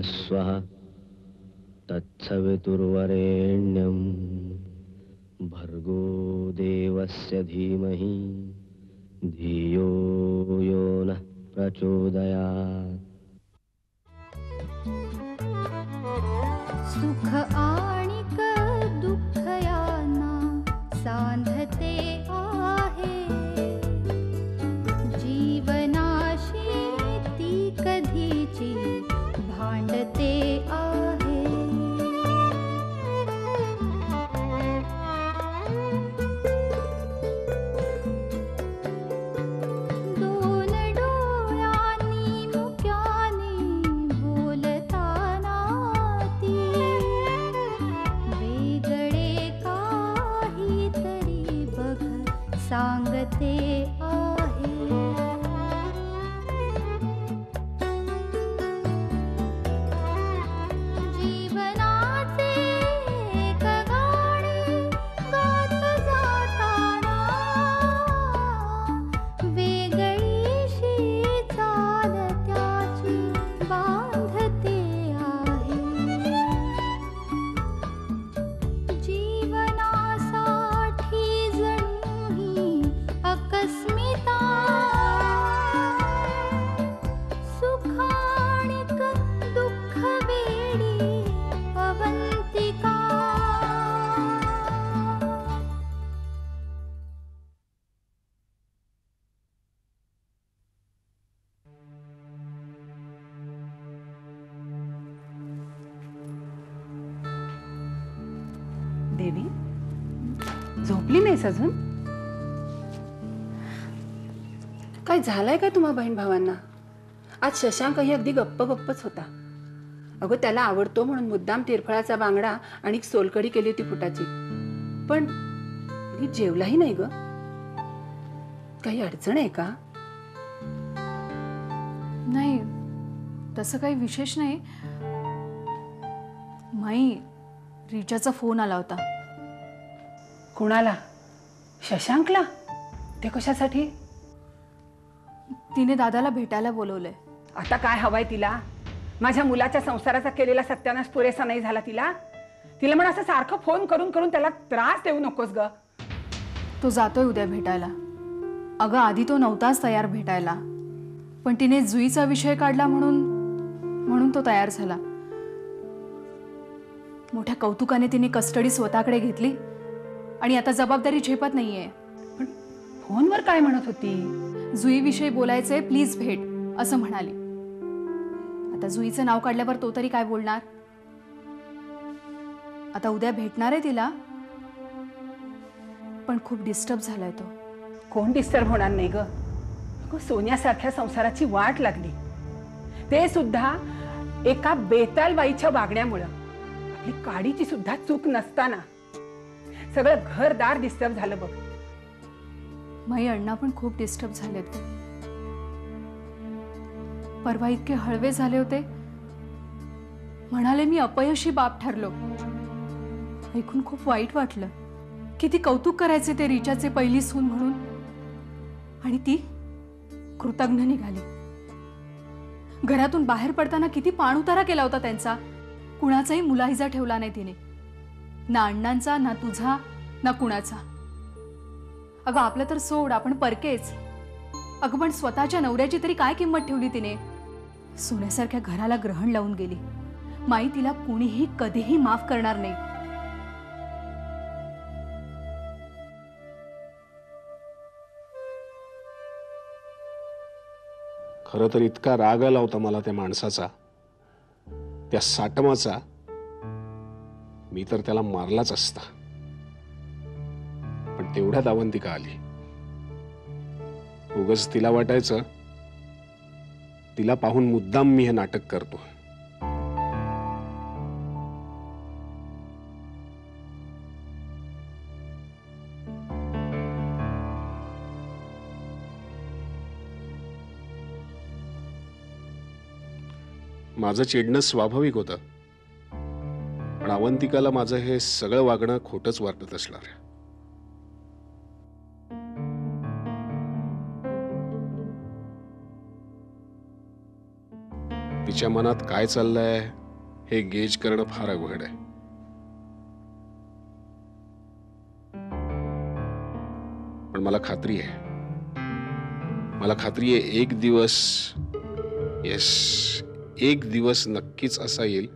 स्वः तत्सवितुर्वरेण्यं भर्गो देवस्य धीमहि धियो यो नः प्रचोदयात्। सुख आणिक दुःख यांना सांधते आहे, जीवनाशी ती कधीची भांडते आहे। दोन डोळ्यांनी मुक्याने बोलताना ती वेगळे काहीतरी बघ सांगते आहे। जीवनाचे एक गाणे गात जाताना वेगळीशी चाल त्याची बांधते आहे। जीवनासाठी जणू ही अकस्मिता, सुखाणिक दुःख वेडी अवंतिका। देवी, झोपली नाहीस अजून? काय झालंय काय तुम्हा बहीण भावांना? आज शशांकही अगदी गप्प गप्पच होता. अगं त्याला आवडतो म्हणून मुद्दाम तिरफळाचा बांगडा आणि सोलकढी केली होती फुटाची, पण नीट जेवलाही नाही ग. काही अडचण आहे का? नाही, तसं काही विशेष नाही. माई, रिचाचा फोन आला होता. कोणाला? शशांकला? ते कशासाठी? तिने दादाला भेटायला बोलवलंय. आता काय हवंय तिला? माझ्या मुलाच्या संसाराचा केलेला सत्यानाश पुरेसा नाही झाला तिला? तिला म्हणा असं सारखं फोन करून करून त्याला त्रास देऊ नकोस ग. तो जातोय उद्या भेटायला. अगं आधी तो नव्हताच तयार भेटायला, पण तिने जुईचा विषय काढला म्हणून तो तयार झाला. मोठ्या कौतुकाने तिने कस्टडी स्वतःकडे घेतली आणि आता जबाबदारी झेपत नाहीये. पण फोनवर काय म्हणत होती? जुईविषयी बोलायचंय, प्लीज भेट असं म्हणाली. आता जुईचं नाव काढल्यावर तो तरी काय बोलणार? आता उद्या भेटणार आहे तिला, पण खूप डिस्टर्ब झालाय तो. कोण डिस्टर्ब होणार नाही ग? सोन्यासारख्या संसाराची वाट लागली, ते सुद्धा एका बेताल बाईच्या वागण्यामुळं. आपली काडीची सुद्धा चूक नसताना सगळं घरदार डिस्टर्ब झालं बघ. माई, अण्णा पण खूप डिस्टर्ब झालेत. परवा इतके हळवे झाले होते, म्हणाले मी अपयशी बाप ठरलो. ऐकून खूप वाईट वाटलं. किती कौतुक करायचे ते रिचाचे पहिली सून म्हणून, आणि ती कृतज्ञ निघाली. घरातून बाहेर पडताना किती पाणउतारा केला होता त्यांचा. कुणाचाही मुलाहिजा ठेवला नाही तिने, ना अण्णांचा, ना तुझा, ना कुणाचा. अगं आपलं तर सोड, आपण परकेच. अगं पण स्वतःच्या नवऱ्याची तरी काय किंमत ठेवली तिने? सोन्यासारख्या घराला ग्रहण लावून गेली. माई, तिला कुणीही कधीही माफ करणार नाही. खरं तर इतका राग आला होता मला त्या माणसाचा, त्या साटमाचा. मी तर त्याला मारलाच असता, पण तेवढ्यात अवंतिका आली. उगाच तिला वाटायचं तिला पाहून मुद्दाम मी हे नाटक करतो. माझं चिडणं स्वाभाविक होतं, पण अवंतिकाला माझं हे सगळं वागणं खोटंच वाटत असणार. तिच्या मनात काय चाललंय हे गेज करणं फार अवघड आहे. पण मला खात्री आहे एक दिवस, येस, एक दिवस नक्कीच असा येईल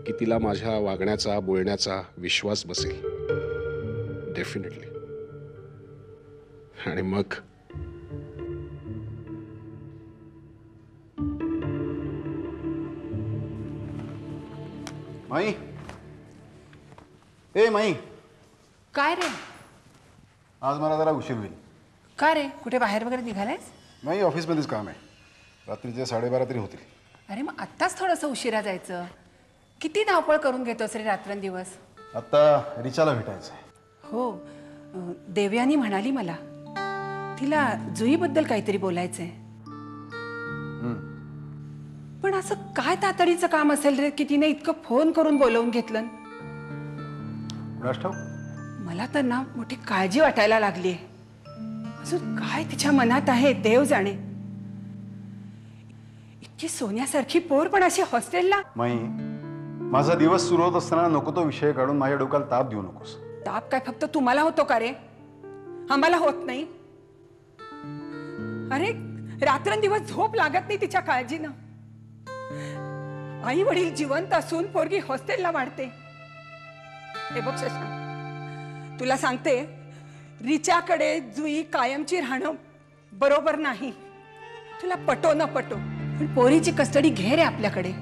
की तिला माझ्या वागण्याचा बोलण्याचा विश्वास बसेल. डेफिनेटली. आणि मग माई, ए माई, काय रे? आज मला जरा उशीर होईल. का रे, कुठे बाहेर वगैरे निघालायस? माई, ऑफिसमध्येच काम आहे. रात्रीचे 12:30 तरी होतील. अरे मग आत्ताच थोडंसं उशिरा जायचं. किती धावपळ करून घेतोस रे रात्रंदिवस. आत्ता रिचाला भेटायचं आहे. हो, देवयानी म्हणाली मला तिला जुईबद्दल काहीतरी बोलायचंय. पण असं काय तातडीचं काम असेल रे की तिने इतकं फोन करून बोलवून घेतलं? कुणास ठाऊक? मला तर ना मोठी काळजी वाटायला लागली. अजून काय तिच्या मनात आहे देव जाणे. इतकी सोन्यासारखी पोर पण अशी हॉस्टेलला. माई, माझा दिवस सुरू होत असताना नको तो विषय काढून माझ्या डोक्याला ताप देऊ नकोस. ताप काय फक्त तुम्हाला होतो का रे? आम्हाला होत नाही? अरे रात्रंदिवस झोप लागत नाही तिच्या काळजीनं. आई वडील जिवंत असून पोरगी हॉस्टेलला वाढते. हे बघ शशांक, तुला सांगते, रिचाकडे जुई कायमची राहणं बरोबर नाही. तुला पटो न पटो पण पोरीची कस्टडी घे रे आपल्याकडे.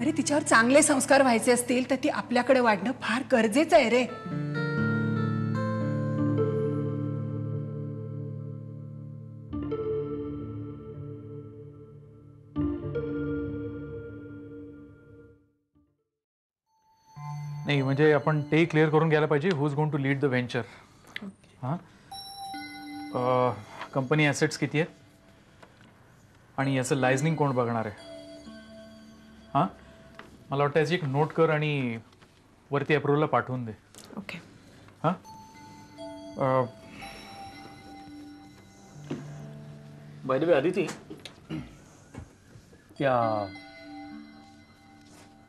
अरे तिच्यावर चांगले संस्कार व्हायचे असतील तर ती आपल्याकडे वाढणं फार गरजेचं आहे रे. नाही म्हणजे आपण ते क्लिअर करून घ्यायला पाहिजे, who is going to lead the venture. हां, कंपनी ॲसेट्स किती आहेत आणि याचं लायझनिंग कोण बघणार आहे? हां, मला वाटतं याची एक नोट कर आणि वरती अप्रुव्हलला पाठवून दे. ओके. हां, बाय द वे अदिती, त्या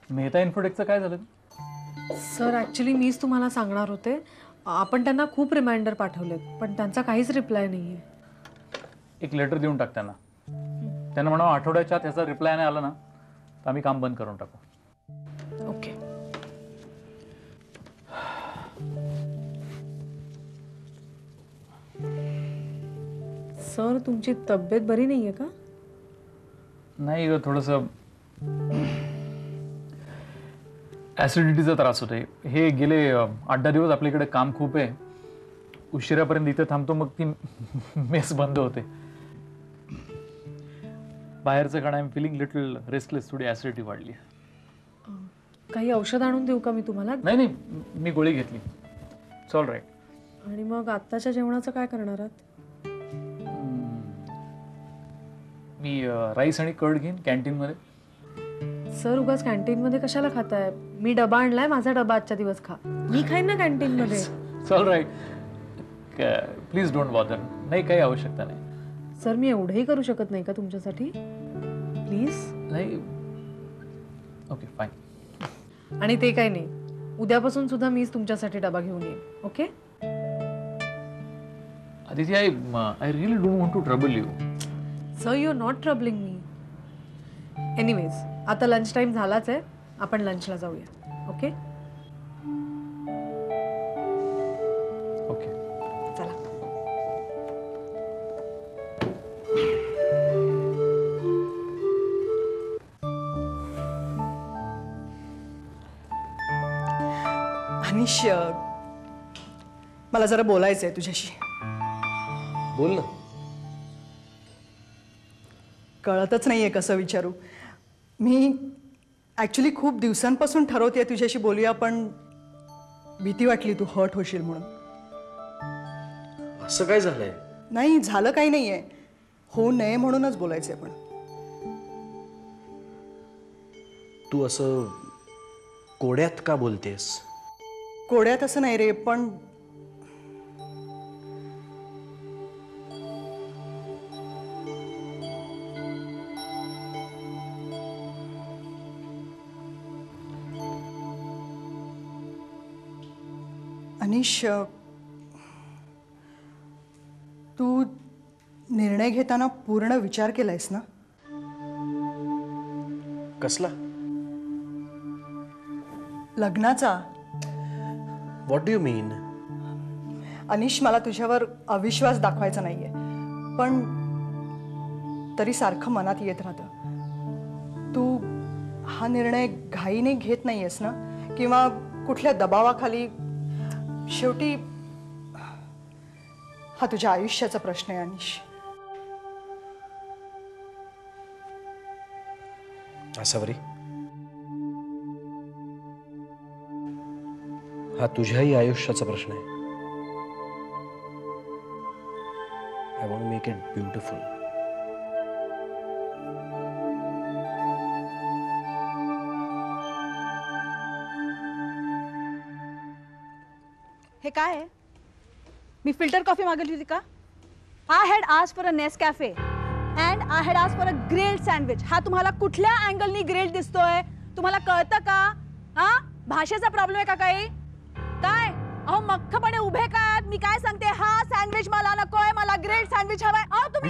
मेहता इन्फोटेकचं काय झालं? सर ॲक्च्युली मीच तुम्हाला सांगणार होते. आपण त्यांना खूप रिमाइंडर पाठवलेत पण त्यांचा काहीच रिप्लाय नाही आहे. एक लेटर देऊन टाक त्यांना. त्यांना म्हणा आठवड्याच्या आत ह्याचा रिप्लाय नाही आला ना तर आम्ही काम बंद करून टाकू. ओके. सर तुमची तब्येत बरी नाही आहे का? नाही ग, थोडंसं ॲसिडिटीचा त्रास होतोय. हे गेले 8-10 दिवस आपल्याकडे काम खूप आहे. उशिरापर्यंत इथे थांबतो, मग ती मेस बंद होते. बाहेरचं कारण I am feeling little restless. थोडी ॲसिडिटी वाढली. काही औषध आणून देऊ का मी तुम्हाला? नाही, मी गोळी घेतली. It's all right. आणि मग आत्ताच्या जेवणाचं काय करणार आहात? मी राईस आणि कर्ड घेईन कॅन्टीनमध्ये. सर उगाच कॅन्टीनमध्ये कशाला खाताय? मी डबा आणलाय, माझा डबा आजच्या दिवस खा. मी खाईन ना कॅन्टीनमध्ये. It's all right. Please don't bother. नाही, काही आवश्यकता नाही. सर मी एवढंही करू शकत नाही का तुमच्यासाठी? प्लीज. नाही, ओके फाईन. आणि ते काही नाही, उद्यापासून सुद्धा मीच तुमच्यासाठी डबा घेऊन येईन. Okay? Aditi, I really don't want to trouble you. Sir you are not troubling me. Anyways, आता लंच टाइम झालाच आहे, आपण लंचला जाऊया. ओके? ओके, चला. अनिश, मला जरा बोलायचं आहे तुझ्याशी. बोल ना. कळतच नाहीये कसं विचारू. मी ॲक्च्युली खूप दिवसांपासून ठरवते तुझ्याशी बोलूया, पण भीती वाटली तू हर्ट होशील म्हणून. असं काय झालंय? नाही, झालं काही नाही आहे. होऊ नये म्हणूनच बोलायचं आहे. पण तू असं कोड्यात का बोलतेस? कोड्यात असं नाही रे, पण अनिश, तू निर्णय घेताना पूर्ण विचार केलायस ना? कसला? लग्नाचा. व्हॉट डू यू मीन? अनिश, मला तुझ्यावर अविश्वास दाखवायचा नाहीये, पण तरी सारखं मनात येत राहतं. तू हा निर्णय घाईने घेत नाहीयेस ना, किंवा कुठल्या दबावाखाली? शेवटी हा तुझ्या आयुष्याचा प्रश्न आहे अनिश. आसावरी, हा तुझ्याही आयुष्याचा प्रश्न आहे. I want make it beautiful. हे काय आहे? मी फिल्टर कॉफी मागितली होती का? I had asked for a Nescafe and I had asked for a grilled sandwich. हा तुम्हाला कुठल्या अँगलनी ग्रिल्ड दिसतोय? तुम्हाला कळतं का? हा, भाषेचा प्रॉब्लेम आहे का काही? काय अहो मख्खपणे उभे काय? मी काय सांगते, हा सँडविच मला नकोय, मला ग्रिल्ड सँडविच हवाय. अहो तुम्ही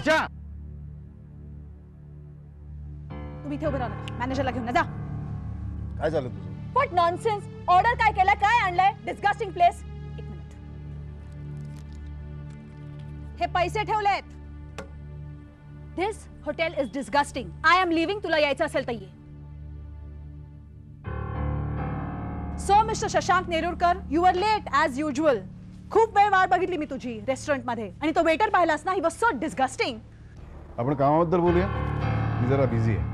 इथे उभे राहा, मॅनेजरला घेऊन जा. काय झालं तुझं? What nonsense. ऑर्डर काय केलं, काय आणलंय? Disgusting place. एक मिनिट, हे पैसे ठेवलेत. This hotel is disgusting. I am leaving. तुला यायचं असेल तर ये. So mister Shashank Nerurkar, you are late as usual. खूप वेळ वाट बघितली मी तुझी रेस्टॉरंटमध्ये, आणि तो वेटर पाहिलास ना, ही वॉज सो डिस्गस्टिंग. आपण कामाबद्दल बोलूया. मी जरा बिझी आहे.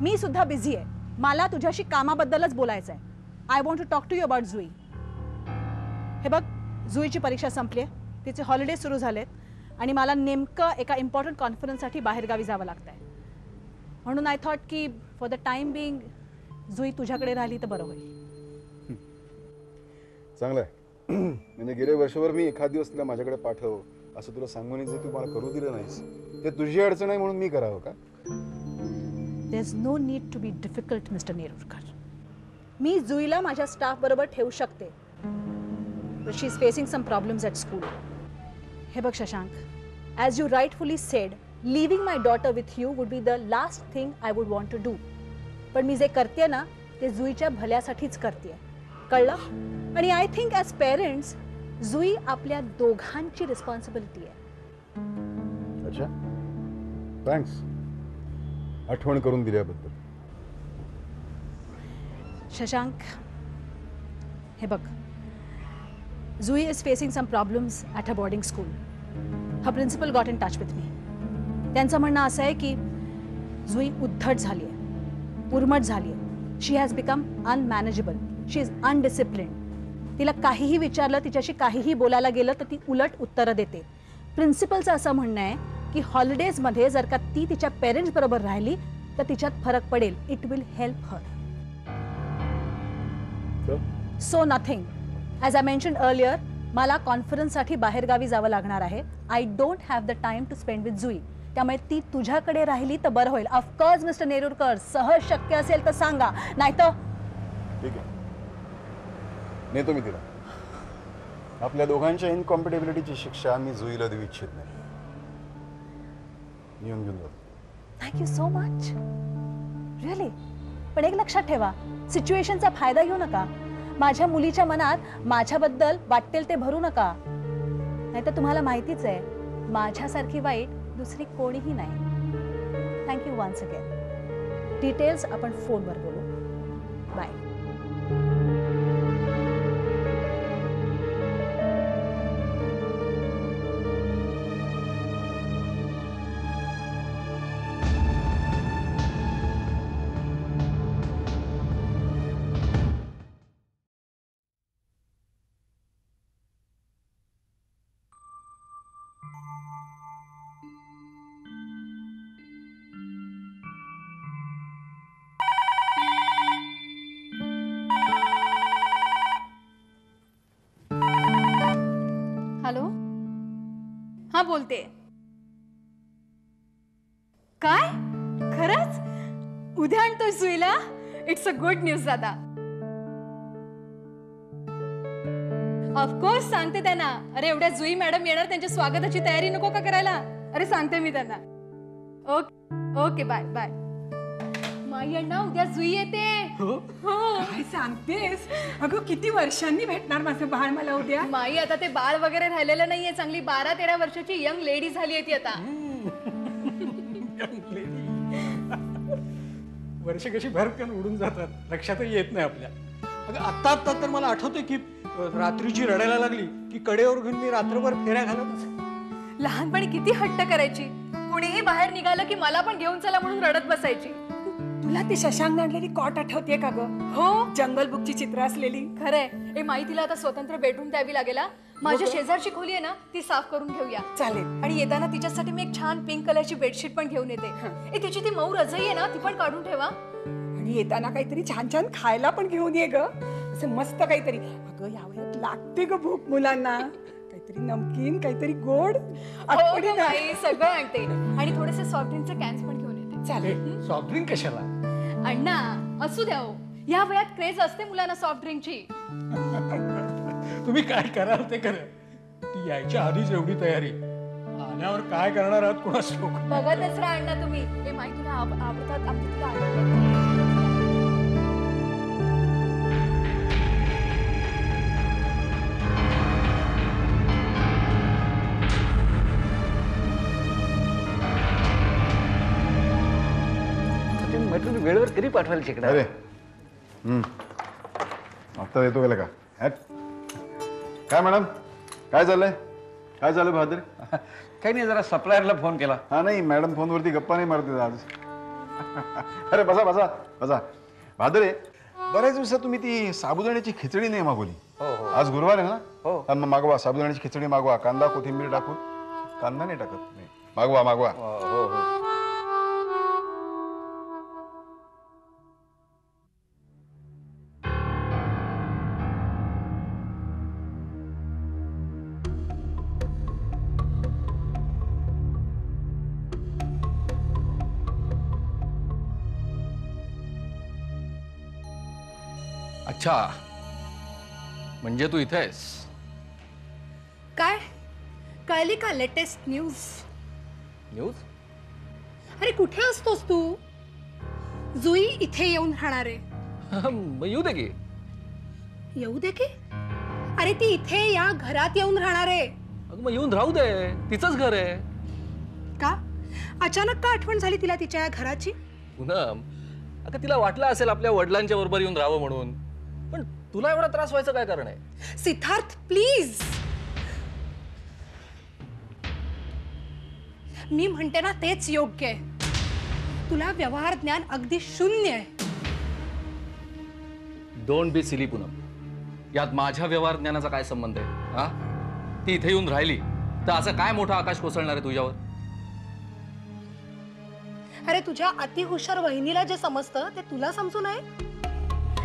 मी सुद्धा बिझी आहे. मला तुझ्याशी कामाबद्दलच बोलायचं आहे. I want to talk to you about Jui. हे बघ, जुईची परीक्षा संपली आहे, तिचे हॉलिडे सुरू झालेत, आणि मला नेमकं एका इम्पॉर्टंट कॉन्फरन्ससाठी बाहेरगावी जावं लागतं आहे. म्हणून आय थॉट की फॉर द टाइम बिंग जुई तुझ्याकडे राहिली तर बरं होईल. चांगलं आहे. म्हणजे गेले वर्षभर मी एखाद दिवस तिला माझ्याकडे पाठव असं तुला सांगून जे तू मला करू दिलं नाहीस, ते तुझी अडचण आहे म्हणून मी करावं का? There's no need to be difficult, Mr. Nerurkar. मी जुईला माझ्या स्टाफ बरोबर ठेवू शकते, but she is facing some problems at school. हे बघ Shashank, as you rightfully said, leaving my daughter with you would be the last thing I would want to do. पण मी जे करते ना, ते जुईच्या भल्यासाठीच करते, कळलं? आणि आय थिंक ॲज पेरेंट्स जुई आपल्या दोघांची रिस्पॉन्सिबिलिटी आहे. अच्छा, थँक्स आठवण करून दिल्याबद्दल. शशांक, हे बघ, Jui is facing some problems at a boarding school. Her principal got in touch with me. त्यांचं म्हणणं असं आहे की जुई उद्धट झाली आहे, उर्मट झाली आहे. She has become unmanageable. She is undisciplined. तिला काहीही विचारलं, तिच्याशी काहीही बोलायला गेलं तर ती उलट उत्तरं देते. प्रिन्सिपलचं असं म्हणणं आहे की हॉलिडेजमध्ये जर का ती तिच्या पेरेंट्स बरोबर राहिली तर तिच्यात फरक पडेल. It will help her. So nothing. As I mentioned earlier, मला कॉन्फरन्ससाठी बाहेरगावी जावं लागणार आहे. I don't have the time to spend with Jui. त्यामुळे ती तुझ्याकडे राहिली तर बरं होईल. ऑफकोर्स मिस्टर नेरुरकर, सहज शक्य असेल तर सांगा, नाहीतर. ठीक आहे, नेतो मी तिला. आपल्या दोघांच्या इनकॉम्पिटेबिलिटीची शिक्षा मी जुईला देऊ इच्छित नाही. येऊन घेऊन जातो. Thank you so much. रिअली. पण एक लक्षात ठेवा, सिच्युएशनचा फायदा घेऊ नका. माझ्या मुलीच्या मनात माझ्याबद्दल वाटेल ते भरू नका, नाहीतर तुम्हाला माहितीच आहे, माझ्यासारखी वाईट दुसरी कोणीही नाही. Thank you once again. डिटेल्स आपण फोनवर बोलू. बाय. हॅलो, हा बोलते. काय? खरंच? उद्या आणतोय जुईला? इट्स अ गुड न्यूज दादा. ऑफकोर्स सांगते त्यांना. अरे एवढ्या जुई मॅडम येणार, त्यांच्या स्वागताची तयारी नको का करायला? अरे सांगते मी त्यांना. Okay okay, bye bye. माई अण्णा, उद्या जुई येते. काय सांगतेस? अगं किती वर्षांनी भेटणार माझं बाळ मला उद्या. माई आता ते बाळ वगैरे राहिलेलं नाहीये, चांगली 12-13 वर्षाची यंग लेडी झाली आहे ती आता. वर्ष कशी भरकन उडून जातात, लक्षातही येत नाही आपल्या. अगं आत्ता आत्ता तर मला आठवतंय की रात्रीची रडायला लागली की कडेवर घेऊन मी रात्रभर फेऱ्या घालत असे. लहानपणी किती हट्ट करायची, कुणीही बाहेर निघालं की मला पण घेऊन चला म्हणून रडत बसायची. तुला ती शशांक आणलेली कॉट आठवते का ग? हो, जंगल बुकची चित्र असलेली. खरंय. ए माई, तिला आता स्वतंत्र बेडरूम द्यावी लागेल. माझ्या शेजारची खोली आहे ना, ती साफ करून घेऊया. चालेल. आणि येताना तिच्यासाठी मी एक छान पिंक कलरची बेडशीट पण घेऊन येते. ए, तिची ती मऊ रजाई आहे ना, ती पण काढून ठेवा. आणि येताना काहीतरी छान छान खायला पण घेऊन ये ग, असं मस्त काहीतरी. अगं या वयात लागते ग भूक मुलांना, काहीतरी नमकीन, काहीतरी गोड. आठवणी हो, ना. माई, सगळं आणते. आणि थोडेसे सॉफ्ट ड्रिंकचे कॅन्स पण घेऊन येते. चालेल. सॉफ्ट ड्रिंक कशाला? अण्णा, असू द्या हो, या वयात क्रेज असते मुलांना सॉफ्ट ड्रिंकची. तुम्ही काय कराल ते करा. ती यायच्या आधीच एवढी तयारी, आल्यावर काय करणार आहात कोणाच लोक. बघतच राहा अण्णा तुम्ही. हे माई, तुला आवडतात आमची, तुला आवडतात. मटेरियल वेळेवर कधी पाठवायला शिकणार? अरे आता येतो गेला का? हॅट. काय मॅडम, काय झालंय? काय झालं बहादर? काही नाही, जरा सप्लायरला फोन केला. हा नाही, मॅडम फोनवरती गप्पा नाही मारते आज. अरे बसा बसा बसा. बहादर, बऱ्याच दिवसात तुम्ही ती साबुदाण्याची खिचडी नाही मागवली. आज गुरुवार आहे ना? हो. हा, मग मागवा, साबुदाण्याची खिचडी मागवा. कांदा कोथिंबीर टाकून. कांदा नाही टाकत नाही, मागवा मागवा. हो हो. अच्छा, म्हणजे तू इथे आहेस? काय कळली का लेटेस्ट न्यूज? न्यूज? अरे कुठे असतोस तू? जुई इथे येऊन राहणार आहे. मग येऊ दे की. येऊ दे की? अरे ती इथे या घरात येऊन राहणार आहे. अगं मग येऊन राहू दे, तिचंच घर आहे. का अचानक का आठवण झाली तिला तिच्या या घराची? पूनम, अगं तिला वाटलं असेल आपल्या वडिलांच्या बरोबर येऊन राहावं म्हणून, पण तुला एवढा त्रास व्हायचं काय कारण आहे? सिद्धार्थ प्लीज, मी म्हणते ना तेच योग्य आहे. तुला व्यवहार ज्ञान अगदी शून्य आहे. डोंट बी सिली पूनम, यात माझ्या व्यवहार ज्ञानाचा काय संबंध आहे? हा, ती इथे येऊन राहिली तर असं काय मोठं आकाश कोसळणार आहे तुझ्यावर? अरे तुझ्या अतिहुशार वहिनीला जे समजतं ते तुला समजू नये.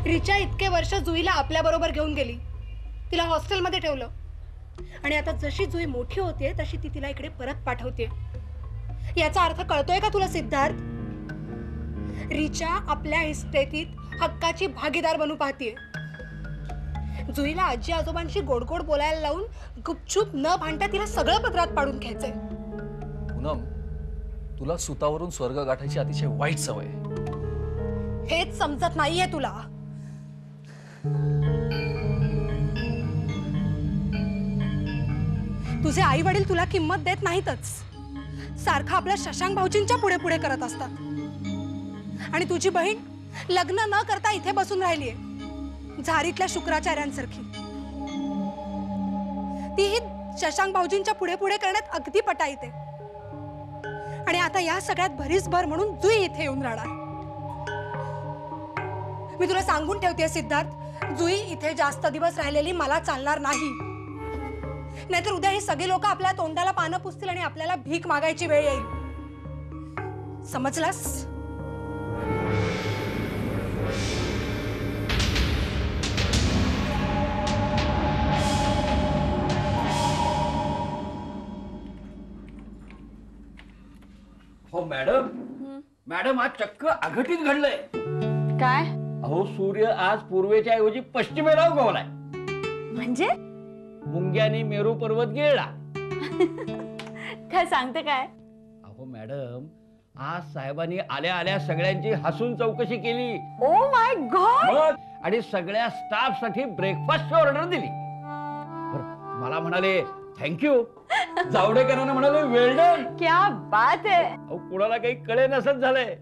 रिचा इतके वर्ष जुईला आपल्या बरोबर घेऊन गेली, तिला हॉस्टेलमध्ये ठेवलं, आणि आता जशी जुई मोठी होते तशी ती तिला इकडे परत पाठवते. याचा अर्थ कळतोय का तुला सिद्धार्थ? रिचा आपल्या इस्टेटीत हक्काची भागीदार बनू पाहतीये. जुईला आजी आजोबांशी गोड गोड बोलायला लावून गुपचूप न भांडता तिला सगळं पदरात पाडून घ्यायचंय. पूनम, तुला सुतावरून स्वर्ग गाठायची अतिशय वाईट सवय आहे. हेच समजत नाहीये तुला. तुझे आई वडील तुला किंमत देत नाहीतच, सारखं आपल्या शशांक भाऊजींच्या पुढे पुढे करत असतात. आणि तुझी बहीण लग्न न करता इथे बसून राहिलीये, झारीतल्या शुक्राचार्यांसारखी. तीही शशांक भाऊजींच्या पुढे पुढे करण्यात अगदी पटाईते. आणि आता या सगळ्यात भरीसभर म्हणून जुई इथे येऊन राहणार. मी तुला सांगून ठेवतेय सिद्धार्थ, जुई इथे जास्त दिवस राहिलेली मला चालणार नाही. नाहीतर उद्या हे सगळे लोक आपल्या तोंडाला पानं पुसतील आणि आपल्याला भीक मागायची वेळ येईल. समजलास? हो मॅडम, मॅडम आज चक्क अघटित घडलंय. काय? अहो सूर्य आज पूर्वेच्या ऐवजी पश्चिमेला उगवलाय. म्हणजे मुंग्यानी मेरू पर्वत गिळला. काय सांगते काय? अहो मॅडम, आज साहेबांनी आल्या आल्या सगळ्यांची हसून चौकशी केली. Oh my God. मग आणि सगळ्या स्टाफ साठी ब्रेकफास्टची ऑर्डर दिली. बरं, मला म्हणाले थँक्यू. जावडेकरांना म्हणाले वेल डन. क्या बात है. अहो कुणाला काही कळे नसत झालंय.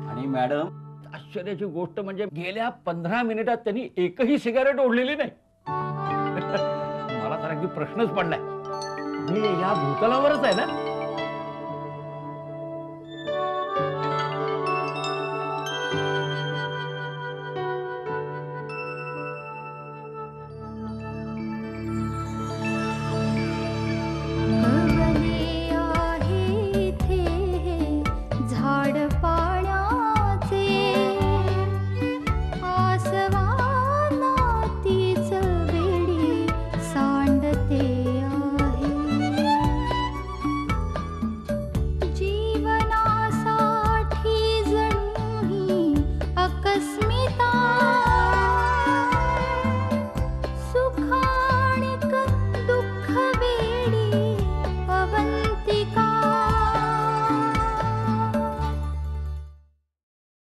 आणि मॅडम, आश्चर्याची गोष्ट म्हणजे गेल्या 15 मिनिटात त्यांनी एकही सिगारेट ओढलेली नाही. मला तर अगदी प्रश्नच पडलाय, मी या भूतलावरच आहे ना? कबले आहे इथे झाड पा